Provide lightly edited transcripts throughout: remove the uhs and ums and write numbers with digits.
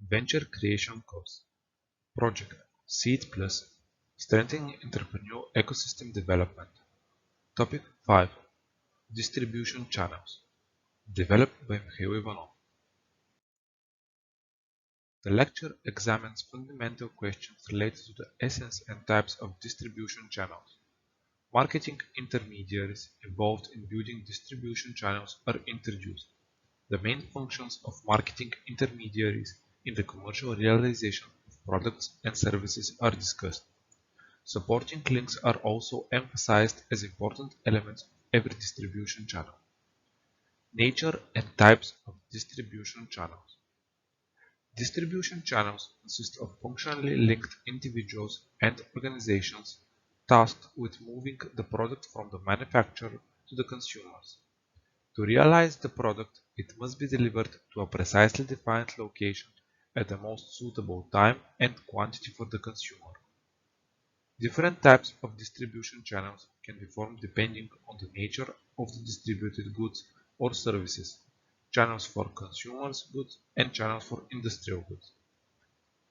Venture Creation Course Project SEEDplus Strengthening Entrepreneur Ecosystem Development. Topic 5 Distribution Channels Developed by Mikhail Ivanov. The lecture examines fundamental questions related to the essence and types of distribution channels. Marketing intermediaries involved in building distribution channels are introduced. The main functions of marketing intermediaries in the commercial realization of products and services are discussed. Supporting links are also emphasized as important elements of every distribution channel. Nature and types of distribution channels. Distribution channels consist of functionally linked individuals and organizations tasked with moving the product from the manufacturer to the consumers. To realize the product, it must be delivered to a precisely defined location at the most suitable time and quantity for the consumer. Different types of distribution channels can be formed depending on the nature of the distributed goods or services, channels for consumers' goods and channels for industrial goods.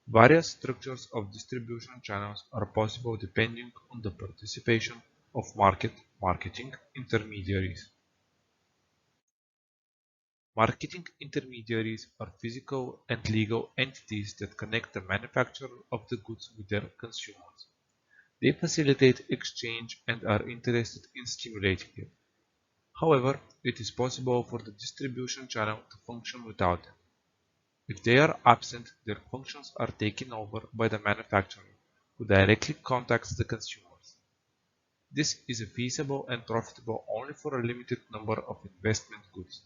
Various structures of distribution channels are possible depending on the participation of marketing intermediaries. Marketing intermediaries are physical and legal entities that connect the manufacturer of the goods with their consumers. They facilitate exchange and are interested in stimulating it. However, it is possible for the distribution channel to function without them. If they are absent, their functions are taken over by the manufacturer, who directly contacts the consumers. This is feasible and profitable only for a limited number of investment goods: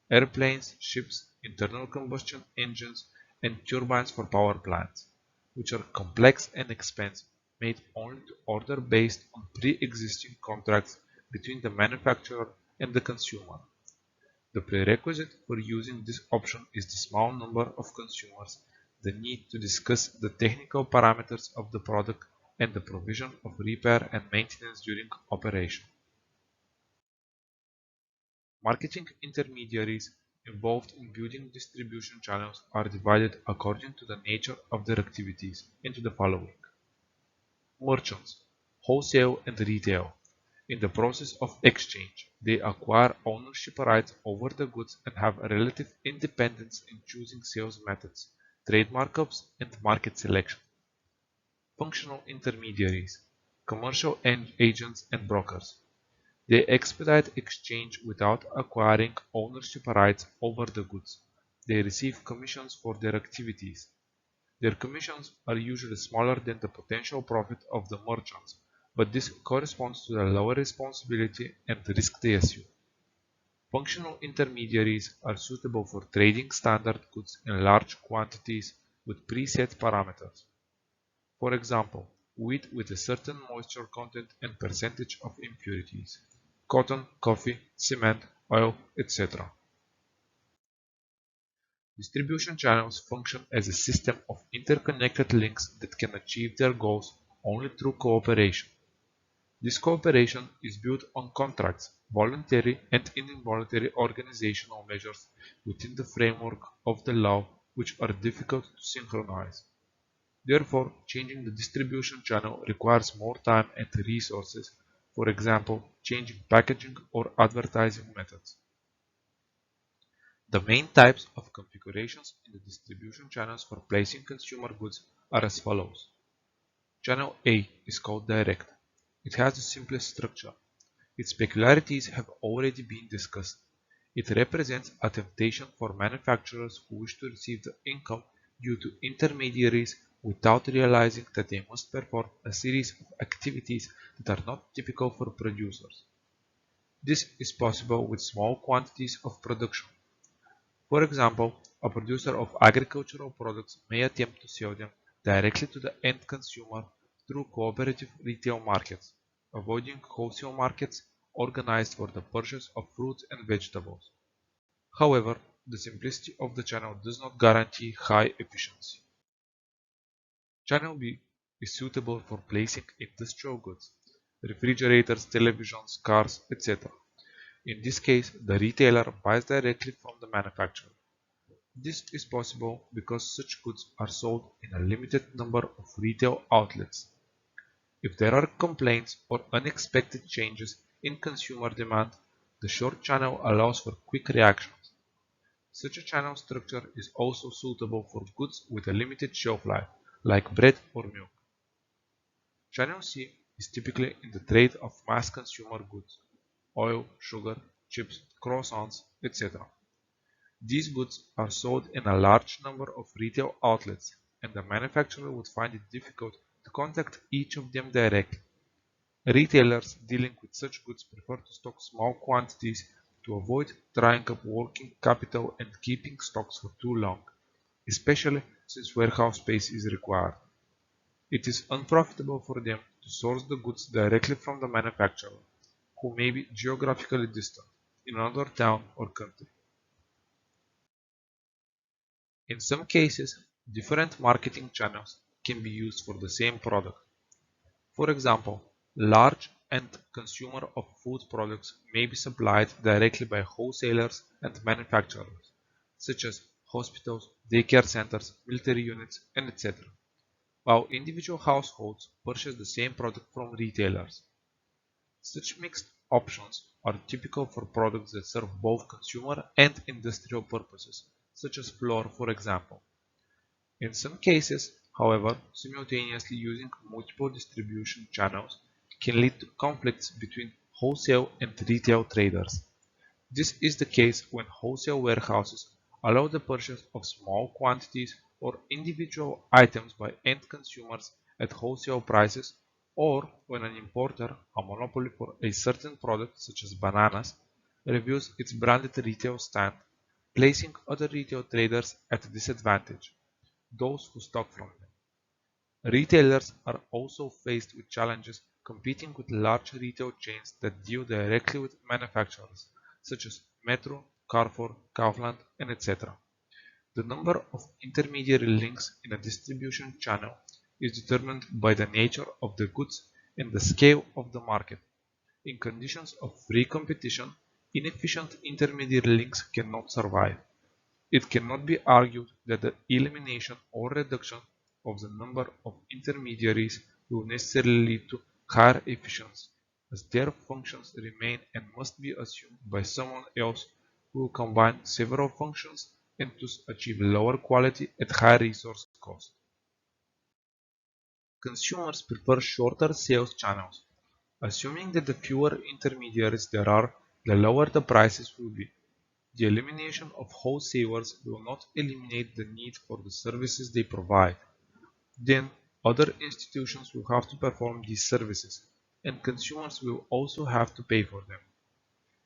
airplanes, ships, internal combustion engines, and turbines for power plants, which are complex and expensive, made only to order based on pre-existing contracts between the manufacturer and the consumer. The prerequisite for using this option is the small number of consumers, the need to discuss the technical parameters of the product, and the provision of repair and maintenance during operation. Marketing intermediaries involved in building distribution channels are divided according to the nature of their activities into the following. Merchants, wholesale and retail. In the process of exchange, they acquire ownership rights over the goods and have a relative independence in choosing sales methods, trade markups, and market selection. Functional intermediaries, commercial agents and brokers. They expedite exchange without acquiring ownership rights over the goods. They receive commissions for their activities. Their commissions are usually smaller than the potential profit of the merchants, but this corresponds to the lower responsibility and risk they assume. Functional intermediaries are suitable for trading standard goods in large quantities with preset parameters. For example, wheat with a certain moisture content and percentage of impurities, cotton, coffee, cement, oil, etc. Distribution channels function as a system of interconnected links that can achieve their goals only through cooperation. This cooperation is built on contracts, voluntary and involuntary organizational measures within the framework of the law, which are difficult to synchronize. Therefore, changing the distribution channel requires more time and resources, for example, changing packaging or advertising methods. The main types of configurations in the distribution channels for placing consumer goods are as follows. Channel A is called direct. It has the simplest structure. Its peculiarities have already been discussed. It represents a temptation for manufacturers who wish to receive the income due to intermediaries without realizing that they must perform a series of activities that are not typical for producers. This is possible with small quantities of production. For example, a producer of agricultural products may attempt to sell them directly to the end consumer through cooperative retail markets, avoiding wholesale markets organized for the purchase of fruits and vegetables. However, the simplicity of the channel does not guarantee high efficiency. Channel B is suitable for placing industrial goods, refrigerators, televisions, cars, etc. In this case, the retailer buys directly from the manufacturer. This is possible because such goods are sold in a limited number of retail outlets. If there are complaints or unexpected changes in consumer demand, the short channel allows for quick reactions. Such a channel structure is also suitable for goods with a limited shelf life, like bread or milk. Channel C is typically in the trade of mass consumer goods, oil, sugar, chips, croissants, etc. These goods are sold in a large number of retail outlets, and the manufacturer would find it difficult to contact each of them directly. Retailers dealing with such goods prefer to stock small quantities to avoid drying up working capital and keeping stocks for too long, especially since warehouse space is required. It is unprofitable for them to source the goods directly from the manufacturer, who may be geographically distant, in another town or country. In some cases, different marketing channels can be used for the same product. For example, large end consumer of food products may be supplied directly by wholesalers and manufacturers, such as hospitals, daycare centers, military units, and etc., while individual households purchase the same product from retailers. Such mixed options are typical for products that serve both consumer and industrial purposes, such as flour, for example. In some cases, however, simultaneously using multiple distribution channels can lead to conflicts between wholesale and retail traders. This is the case when wholesale warehouses allow the purchase of small quantities or individual items by end consumers at wholesale prices, or when an importer, a monopoly for a certain product such as bananas, reviews its branded retail stand, placing other retail traders at a disadvantage, those who stock from them. Retailers are also faced with challenges competing with large retail chains that deal directly with manufacturers, such as Metro, Carrefour, Kaufland, and etc. The number of intermediary links in a distribution channel is determined by the nature of the goods and the scale of the market. In conditions of free competition, inefficient intermediary links cannot survive. It cannot be argued that the elimination or reduction of the number of intermediaries will necessarily lead to higher efficiency, as their functions remain and must be assumed by someone else who will combine several functions and thus achieve lower quality at high resource cost. Consumers prefer shorter sales channels, assuming that the fewer intermediaries there are, the lower the prices will be. The elimination of wholesalers will not eliminate the need for the services they provide. Then, other institutions will have to perform these services, and consumers will also have to pay for them.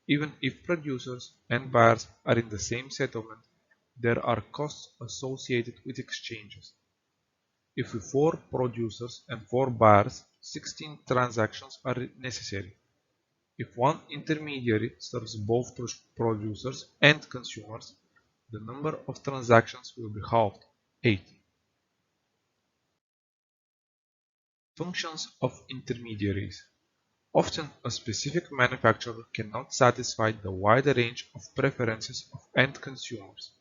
Even if producers and buyers are in the same settlement, there are costs associated with exchanges. If with 4 producers and 4 buyers, 16 transactions are necessary. If one intermediary serves both producers and consumers, the number of transactions will be halved, 8. Functions of intermediaries. Often a specific manufacturer cannot satisfy the wide range of preferences of end consumers.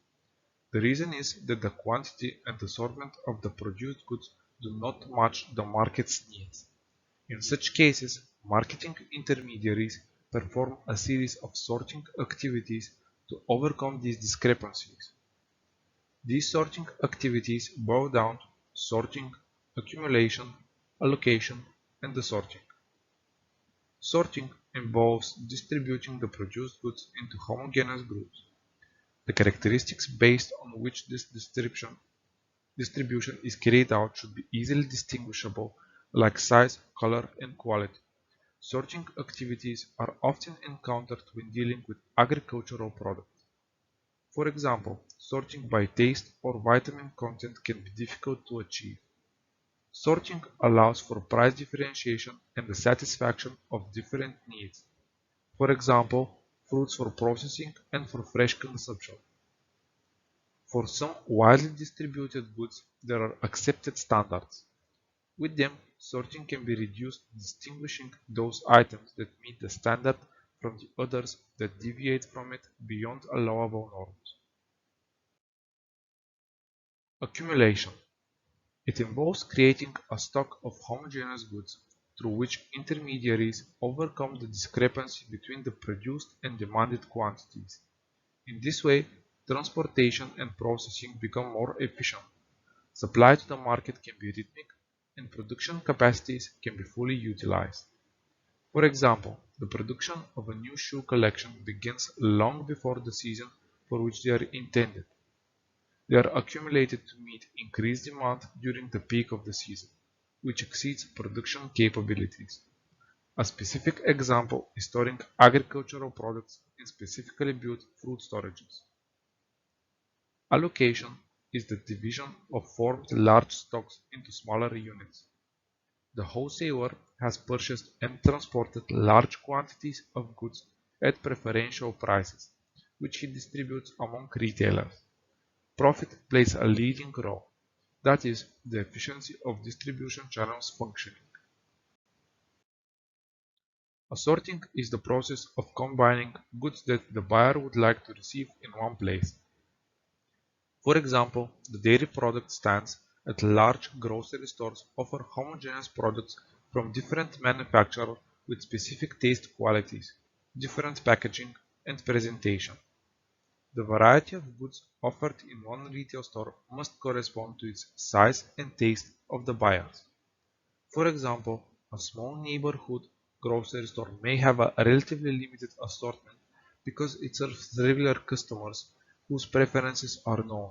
The reason is that the quantity and assortment of the produced goods do not match the market's needs. In such cases, marketing intermediaries perform a series of sorting activities to overcome these discrepancies. These sorting activities boil down to sorting, accumulation, allocation, and desorting. Sorting involves distributing the produced goods into homogeneous groups. The characteristics based on which this distribution is carried out should be easily distinguishable, like size, color, and quality. Sorting activities are often encountered when dealing with agricultural products. For example, sorting by taste or vitamin content can be difficult to achieve. Sorting allows for price differentiation and the satisfaction of different needs. For example, fruits for processing and for fresh consumption. For some widely distributed goods, there are accepted standards. With them, sorting can be reduced, distinguishing those items that meet the standard from the others that deviate from it beyond allowable norms. Accumulation. It involves creating a stock of homogeneous goods through which intermediaries overcome the discrepancy between the produced and demanded quantities. In this way, transportation and processing become more efficient. Supply to the market can be rhythmic, and production capacities can be fully utilized. For example, the production of a new shoe collection begins long before the season for which they are intended. They are accumulated to meet increased demand during the peak of the season, which exceeds production capabilities. A specific example is storing agricultural products in specifically built fruit storages. Allocation is the division of formed large stocks into smaller units. The wholesaler has purchased and transported large quantities of goods at preferential prices, which he distributes among retailers. Profit plays a leading role, that is, the efficiency of distribution channels functioning. Assorting is the process of combining goods that the buyer would like to receive in one place. For example, the dairy product stands at large grocery stores offer homogeneous products from different manufacturers with specific taste qualities, different packaging, and presentation. The variety of goods offered in one retail store must correspond to its size and taste of the buyers. For example, a small neighborhood grocery store may have a relatively limited assortment because it serves regular customers whose preferences are known.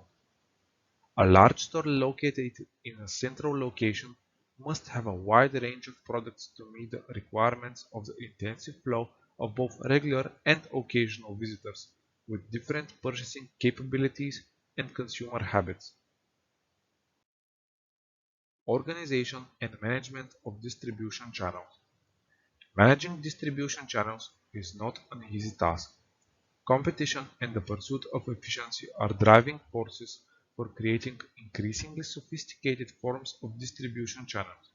A large store located in a central location must have a wide range of products to meet the requirements of the intensive flow of both regular and occasional visitors with different purchasing capabilities and consumer habits. Organization and management of distribution channels. Managing distribution channels is not an easy task. Competition and the pursuit of efficiency are driving forces for creating increasingly sophisticated forms of distribution channels.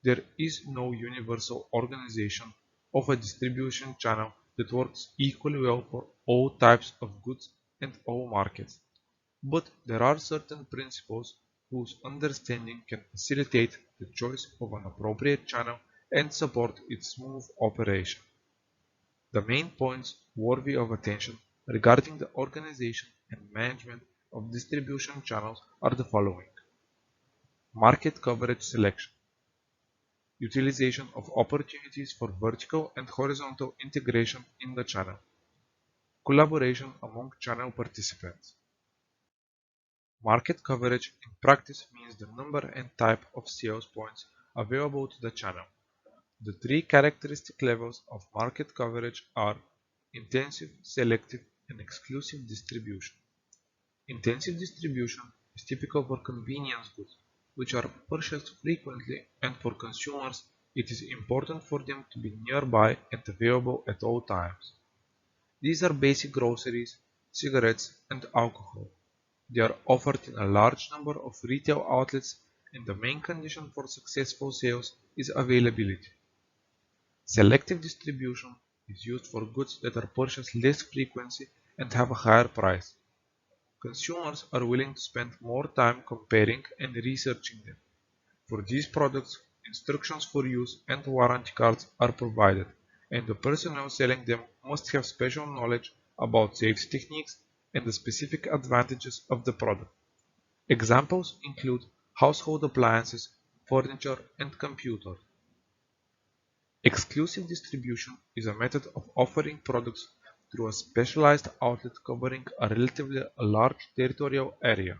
There is no universal organization of a distribution channel that works equally well for all types of goods and all markets, but there are certain principles whose understanding can facilitate the choice of an appropriate channel and support its smooth operation. The main points worthy of attention regarding the organization and management of distribution channels are the following: market coverage selection, utilization of opportunities for vertical and horizontal integration in the channel, collaboration among channel participants. Market coverage in practice means the number and type of sales points available to the channel. The three characteristic levels of market coverage are intensive, selective, and exclusive distribution. Intensive distribution is typical for convenience goods, which are purchased frequently, and for consumers it is important for them to be nearby and available at all times. These are basic groceries, cigarettes, and alcohol. They are offered in a large number of retail outlets, and the main condition for successful sales is availability. Selective distribution is used for goods that are purchased less frequently and have a higher price. Consumers are willing to spend more time comparing and researching them. For these products, instructions for use and warranty cards are provided, and the personnel selling them must have special knowledge about safety techniques and the specific advantages of the product. Examples include household appliances, furniture, and computers. Exclusive distribution is a method of offering products through a specialized outlet covering a relatively large territorial area.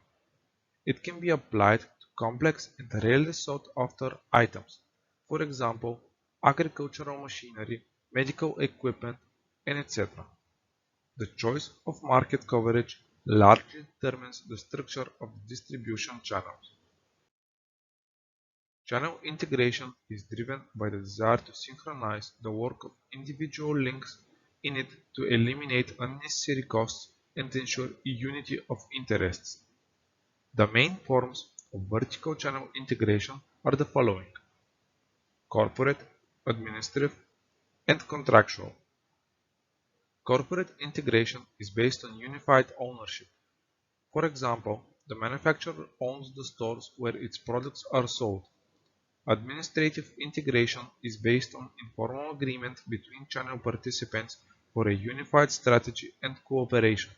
It can be applied to complex and rarely sought after items, for example, agricultural machinery, medical equipment, and etc. The choice of market coverage largely determines the structure of the distribution channels. Channel integration is driven by the desire to synchronize the work of individual links in it to eliminate unnecessary costs and ensure unity of interests. The main forms of vertical channel integration are the following: corporate, administrative, and contractual. Corporate integration is based on unified ownership. For example, The manufacturer owns the stores where its products are sold. Administrative integration is based on informal agreement between channel participants for a unified strategy and cooperation.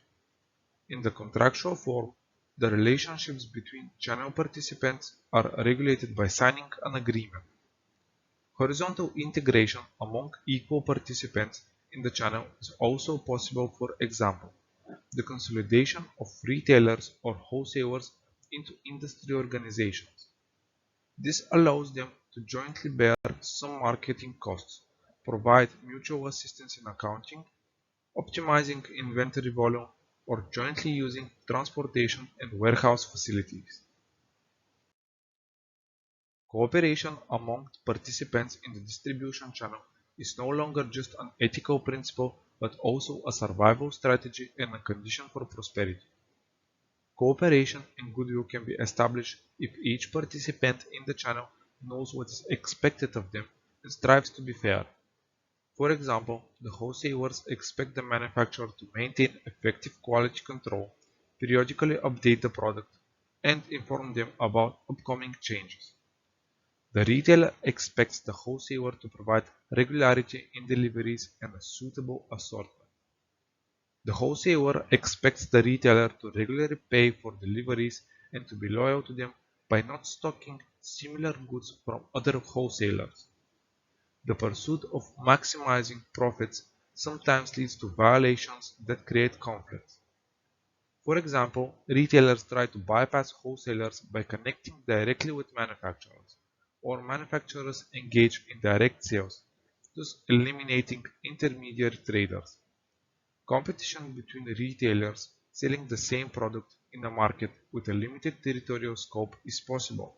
In the contractual form, the relationships between channel participants are regulated by signing an agreement. Horizontal integration among equal participants in the channel is also possible, for example, the consolidation of retailers or wholesalers into industry organizations. This allows them to jointly bear some marketing costs, provide mutual assistance in accounting, optimizing inventory volume, or jointly using transportation and warehouse facilities. Cooperation among participants in the distribution channel is no longer just an ethical principle but also a survival strategy and a condition for prosperity. Cooperation and goodwill can be established if each participant in the channel knows what is expected of them and strives to be fair. For example, the wholesalers expect the manufacturer to maintain effective quality control, periodically update the product, and inform them about upcoming changes. The retailer expects the wholesaler to provide regularity in deliveries and a suitable assortment. The wholesaler expects the retailer to regularly pay for deliveries and to be loyal to them by not stocking similar goods from other wholesalers. The pursuit of maximizing profits sometimes leads to violations that create conflicts. For example, retailers try to bypass wholesalers by connecting directly with manufacturers, or manufacturers engage in direct sales, thus eliminating intermediary traders. Competition between retailers selling the same product in a market with a limited territorial scope is possible.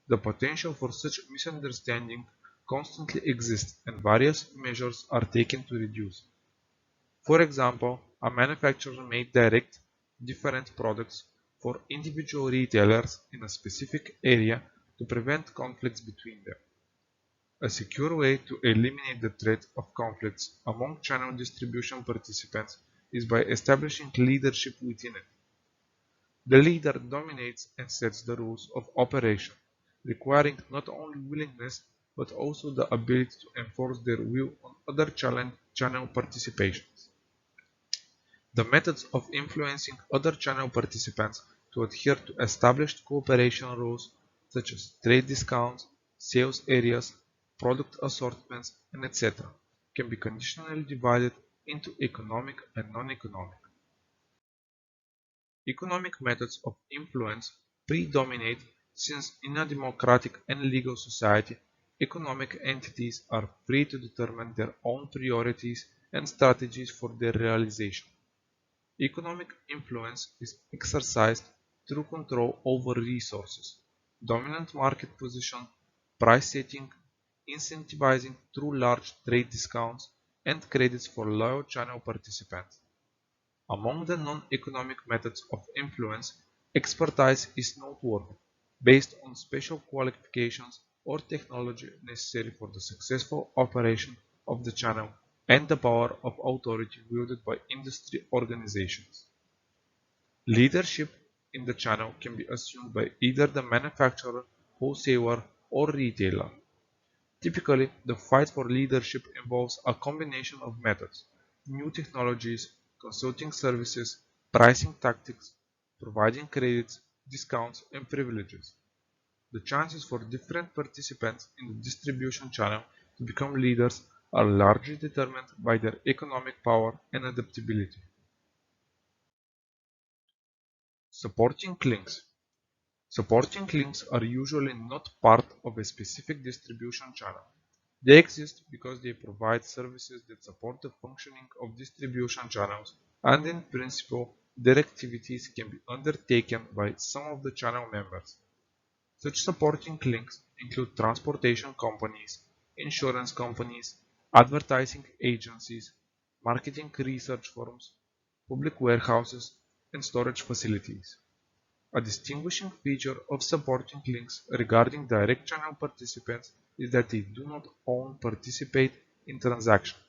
The potential for such misunderstanding constantly exists and various measures are taken to reduce it. For example, a manufacturer may direct different products for individual retailers in a specific area to prevent conflicts between them. A secure way to eliminate the threat of conflicts among channel distribution participants is by establishing leadership within it. The leader dominates and sets the rules of operation, requiring not only willingness but also the ability to enforce their will on other channel participations. The methods of influencing other channel participants to adhere to established cooperation rules such as trade discounts, sales areas, product assortments, and etc. can be conditionally divided into economic and non-economic. Economic methods of influence predominate since in a democratic and legal society, economic entities are free to determine their own priorities and strategies for their realization. Economic influence is exercised through control over resources, dominant market position, price setting, incentivizing through large trade discounts, and credits for loyal channel participants. Among the non-economic methods of influence, expertise is noteworthy, based on special qualifications or technology necessary for the successful operation of the channel and the power of authority wielded by industry organizations. Leadership in the channel can be assumed by either the manufacturer, wholesaler, or retailer. Typically, the fight for leadership involves a combination of methods: new technologies, consulting services, pricing tactics, providing credits, discounts, and privileges. The chances for different participants in the distribution channel to become leaders are largely determined by their economic power and adaptability. Supporting links. Supporting links are usually not part of a specific distribution channel. They exist because they provide services that support the functioning of distribution channels, and in principle, their activities can be undertaken by some of the channel members. Such supporting links include transportation companies, insurance companies, advertising agencies, marketing research firms, public warehouses, and storage facilities. A distinguishing feature of supporting links regarding direct channel participants is that they do not own participate in transactions.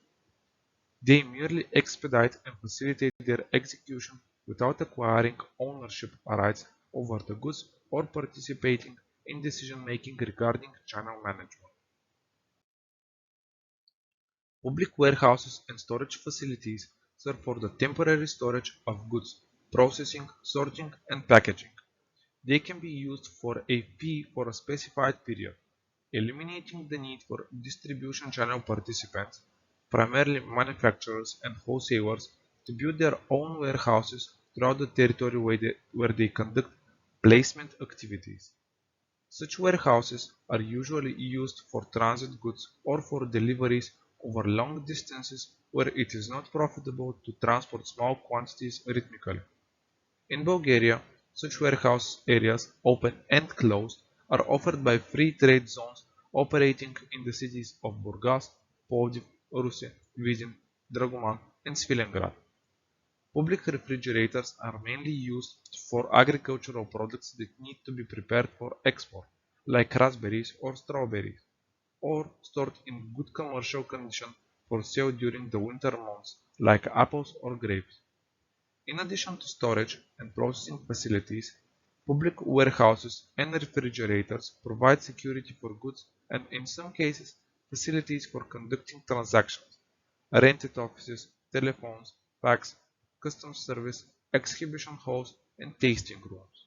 They merely expedite and facilitate their execution without acquiring ownership rights over the goods or participating in decision-making regarding channel management. Public warehouses and storage facilities serve for the temporary storage of goods, processing, sorting, and packaging. They can be used for a fee for a specified period, eliminating the need for distribution channel participants, primarily manufacturers and wholesalers, to build their own warehouses throughout the territory where they conduct placement activities. Such warehouses are usually used for transit goods or for deliveries over long distances where it is not profitable to transport small quantities rhythmically. In Bulgaria, such warehouse areas, open and closed, are offered by free trade zones operating in the cities of Burgas, Plovdiv, Rusi, Vidin, Draguman, and Svilengrad. Public refrigerators are mainly used for agricultural products that need to be prepared for export, like raspberries or strawberries, or stored in good commercial condition for sale during the winter months, like apples or grapes. In addition to storage and processing facilities, public warehouses and refrigerators provide security for goods and, in some cases, facilities for conducting transactions, rented offices, telephones, fax, customs service, exhibition halls, and tasting rooms.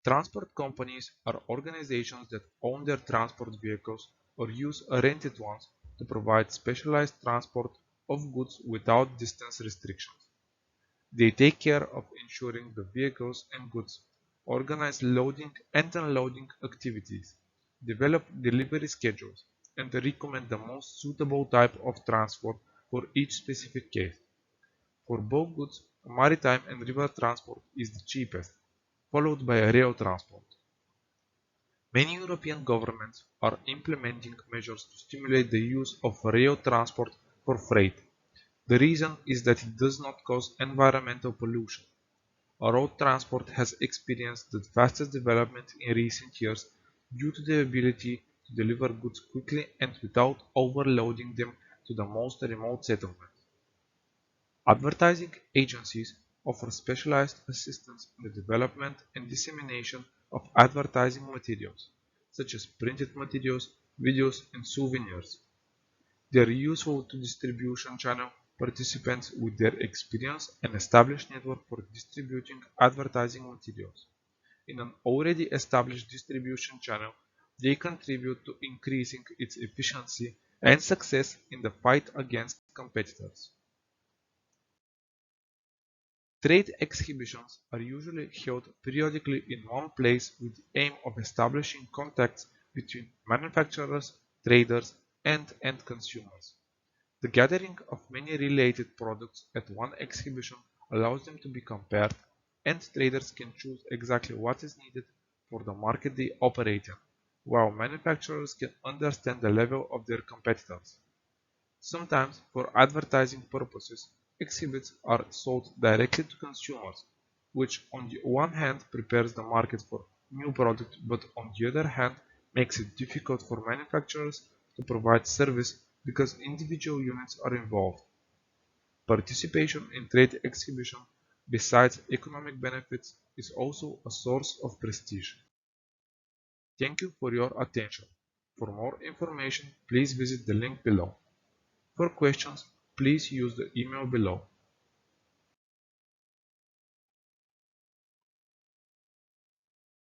Transport companies are organizations that own their transport vehicles or use rented ones to provide specialized transport of goods without distance restrictions. They take care of ensuring the vehicles and goods, organize loading and unloading activities, develop delivery schedules, and recommend the most suitable type of transport for each specific case. For bulk goods, maritime and river transport is the cheapest, followed by rail transport. Many European governments are implementing measures to stimulate the use of rail transport for freight. The reason is that it does not cause environmental pollution. Road transport has experienced the fastest development in recent years due to the ability to deliver goods quickly and without overloading them to the most remote settlements. Advertising agencies offer specialized assistance in the development and dissemination of advertising materials, such as printed materials, videos, and souvenirs. They are useful to distribution channel participants with their experience and established network for distributing advertising materials. In an already established distribution channel, they contribute to increasing its efficiency and success in the fight against competitors. Trade exhibitions are usually held periodically in one place with the aim of establishing contacts between manufacturers, traders, and end consumers. The gathering of many related products at one exhibition allows them to be compared, and traders can choose exactly what is needed for the market they operate in, while manufacturers can understand the level of their competitors. Sometimes, for advertising purposes, exhibits are sold directly to consumers, which on the one hand prepares the market for new products, but on the other hand makes it difficult for manufacturers to provide service because individual units are involved. Participation in trade exhibition, besides economic benefits, is also a source of prestige. Thank you for your attention. For more information, please visit the link below. For questions, please use the email below.